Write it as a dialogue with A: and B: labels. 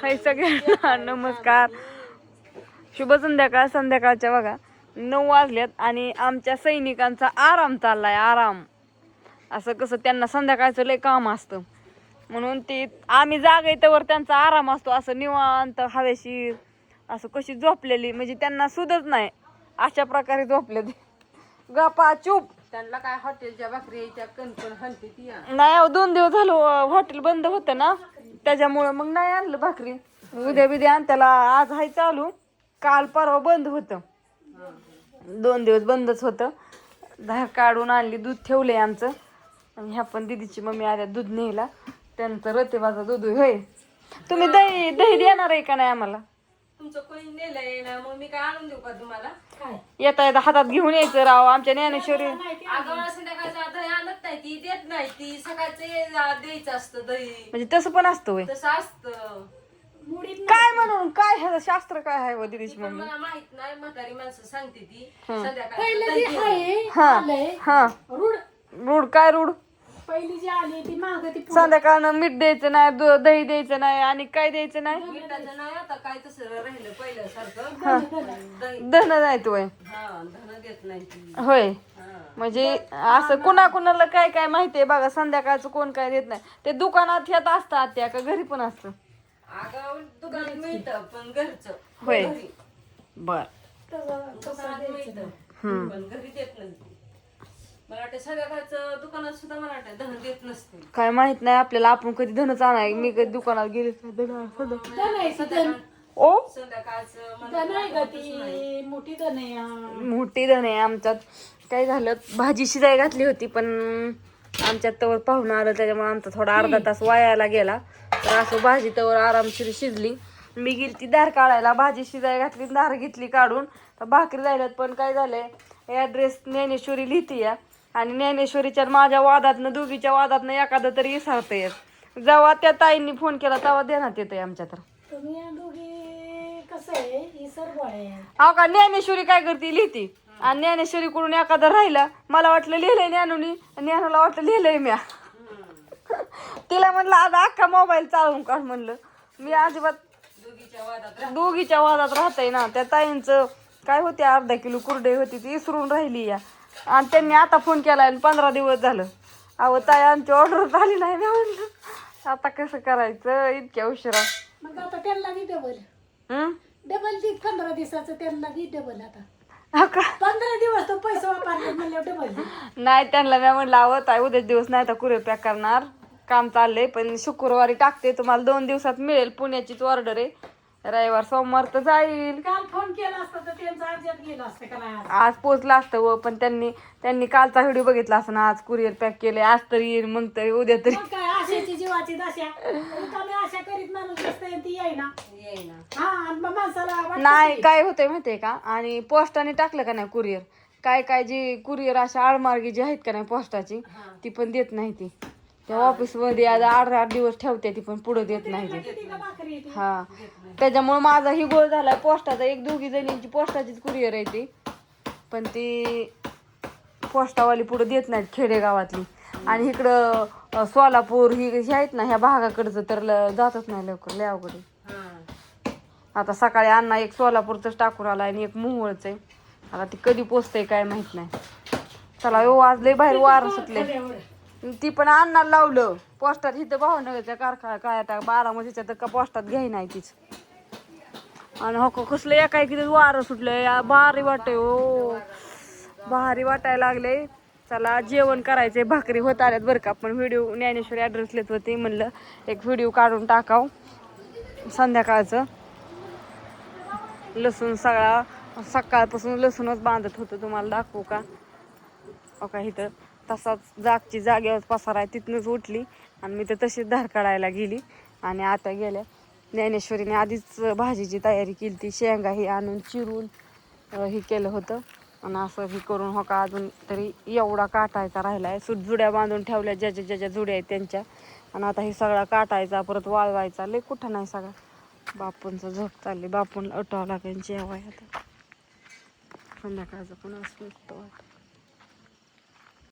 A: हाय सगळ्यांना नमस्कार, शुभ संध्याकाळ. संध्याकाळच्या बघा 9 वाजल्यात आणि आमच्या सैनिकांचा आराम चाललाय. आराम असं कसं त्यांना संध्याकाळचं लय काम असतं म्हणून ते आम्ही जागा येतवर त्यांचा आराम असतो. असं निवांत हवेशीर असं कशी झोपलेली म्हणजे त्यांना सुधच नाही अशा प्रकारे झोपले ते. गप्पा चूप.
B: त्यांना काय हॉटेलच्या भाकरीच्या कणकण हलती ती
A: नाही. 2 दिवस झालो हॉटेल बंद होतं ना त्याच्यामुळं मग नाही आणलं भाकरी. उद्या बिद्या आण त्याला. आज हाय चालू. काल परवा बंद होतं. 2 दिवस बंदच होतं. धार काढून आणली. दूध ठेवलंय आमचं आणि ह्या पण दीदीची मम्मी आल्या दूध न्यायला. त्यांचं रतेबाचा दूध होय. तुम्ही दही दही देणार आहे का नाही आम्हाला?
B: तुमचं कोणी नेलंय ना मग मी काय आणून देऊ का तुम्हाला?
A: येता येता हातात घेऊन यायचं राव. आमच्या ज्ञानेश्वरी
B: अगं संध्याकाळचं दही आणत नाही ती, देत नाही ती. सकाळचं द्यायचं असतं दही.
A: म्हणजे तसं पण असतं होय.
B: तसं असतं.
A: काय म्हणून काय ह्याचं शास्त्र काय आहे व दीदीची
B: पण
A: मम्मी?
B: मला माहित नाही, म्हातारी माणसं सांगते ती
A: हं.
B: संध्याकाळी.
A: हा हा. रूढ काय रूढ?
C: पहिली जी आली ती माग ती
A: संध्याकाळनं मीठ द्यायचं नाही, दही द्यायचं नाही आणि काय द्यायचं नाही.
B: मिठाचं नाही आता काय तसं राहिलं पहिलं सारखं. दही
A: धन नाही तू
B: हा धन देत नाही ती.
A: होय.
B: हा.
A: म्हणजे असं कुणाला काय काय माहितीये बघा. संध्याकाळचं कोण काय देत नाही. ते दुकानात ह्यात असतात त्या का घरी पण असतं?
B: अगं दुकानात मिळतं पण घरचं.
A: होय.
B: घरी.
A: बर.
B: दुकानात मिळतं पण घरी देत नाही. मला वाटतं संध्याकाळचं दुकानात सुद्धा मला वाटतं धन देत नसते.
A: काय माहित नाही आपल्याला. आपण कधी धनच आणाय. मी कधी दुकानात गेले ओ
B: संध्याकाळचं
C: नाही ग ती मोठी दनया
A: मोठी धन आहे आमच्यात. काय झालं भाजी शिजाय घातली होती पण आमच्यात तवर पाहुणं आलं त्याच्यामुळे आमचा थोडा अर्धा तास वायाला गेला. तर असं भाजी तवर आरामशीर शिजली. मी गेली ती दार काढायला. भाजी शिजाय घातली दार घेतली काढून. तर भाकरी राहिल्यात पण काय झालंय ॲड्रेस ज्ञानेश्वरी लिहिते या आणि ज्ञानेश्वरीच्या माझ्या वादातनं दोघीच्या वादातनं एखादं तरी विसरता येत. जेव्हा त्या ताईंनी फोन केला तेव्हा देण्यात येतंय आमच्या. तर
C: तुम्ही या दोघी कसं आहे ही सर्व आहे.
A: अहो का ज्ञानेश्वरी काय करते लिहिते आणि ज्ञानेश्वरीकडून एखादं राहिलं. मला वाटलं लिहिलंय ज्ञानूनी आणि ज्ञानूला वाटलं लिहिलंय म्या. तिला म्हणलं आज अख्खा मोबाईल चालवून काढ म्हणलं. मी अजिबात दोघीच्या वादात राहतय ना. त्या ताईंचं काय होते अर्धा किलो कुरडे होती ती विसरून राहिली या आणि त्यांनी आता फोन केला आणि 15 दिवस झालं. अहो ताई आमची ऑर्डर झाली नाही ना म्हणलं आता कसं करायचं इतक्या उशिरा.
C: मग आता त्यांना दी डबल दी 15 दिवसाचं त्यांना दी डबल. आता 15 दिवस तो पैसे वापरले म्हणलं डबल.
A: नाही त्यांना मी म्हणलं आवत आहे उद्याच दिवस नाही तर कुरिअर पॅक करणार. काम चाललंय पण शुक्रवारी टाकते. तुम्हाला 2 दिवसात मिळेल. पुण्याचीच ऑर्डर आहे. रविवार सोमवार तर जाईल.
C: काल फोन केला असता तर त्यांचं अर्जंट गेलं असतं का नाही
A: आज पोचला असतं व पण त्यांनी कालचा व्हिडिओ बघितला असं ना. आज कुरिअर पॅक केले. आज तरी येईल मग तरी उद्या तरी.
C: मग काय आशाची जीवाची दशा. रिकामी आशा करीत माणूस असते ती येईना. हा आणि मग माणसाला वाटतं
A: नाही काय होतंय माहितीये का आणि पोस्टाने टाकलं का नाही कुरिअर काय जी कुरिअर अशा आडमार्गी जी आहेत का नाही पोस्टाची ती पण देत नाही. ती त्या ऑफिस मध्ये आज 8 दिवस ठेवते ती पण पुढे देत नाही ती.
C: किती का भाकरी येते.
A: हा त्याच्यामुळे माझा ही गोळ झालाय पोस्टाचा. 1-2 जणींची पोस्टाचीच कुरिअर आहे ती पण ती पोस्टावाली पुढे देत नाहीत खेडेगावातली. आणि इकडं सोलापूर ही आहेत ना ह्या भागाकडचं तर जातच नाही लवकर. लय अवघड आहे. आता सकाळी अण्णा एक सोलापूरच टाकून आला आणि एक मोहोळच आहे. आता ती कधी पोचतंय काय माहित नाही. चला यो आज लय बाहेर वारं सुटले. ती पण अण्णाला लावलं पोस्टात. इथं भावनगरच्या कारखाना काय आता बारामतीच्या तर का पोस्टात घ्याय नाही तीच. आणि हो कसलं एका किती वारं सुटलंय. भारी वाटतंय हो. भारी वाटायला लागले. चला जेवण करायचंय. भाकरी होत आल्यात बरं का. पण व्हिडिओ ज्ञानेश्वरी ॲड्रेस लिहित होती म्हणलं एक व्हिडिओ काढून टाकाव संध्याकाळचं. लसूण सगळा सकाळपासून लसूणच बांधत होतं. तुम्हाला दाखवू का? का इथं तसाच जागेवर पसारा आहे. तिथनंच उठली आणि मी तर तशीच धार काढायला गेली आणि आता गेल्या. ज्ञानेश्वरीने आधीच भाजीची तयारी केली ती. शेंगा ही आणून चिरून हे केलं होतं आणि असं हे करून हो का अजून तरी एवढा काटायचा राहिला आहे. जुड्या बांधून ठेवल्या ज्याच्या जुड्या आहेत त्यांच्या. आणि आता हे सगळा काटायचा परत वाळवायचा. लय कुठं नाही सगळा. बापूंचं झोप चालली. बापूंना उठावं लागेल जेवाय आता. संध्याकाळचं पण असं वाटतं.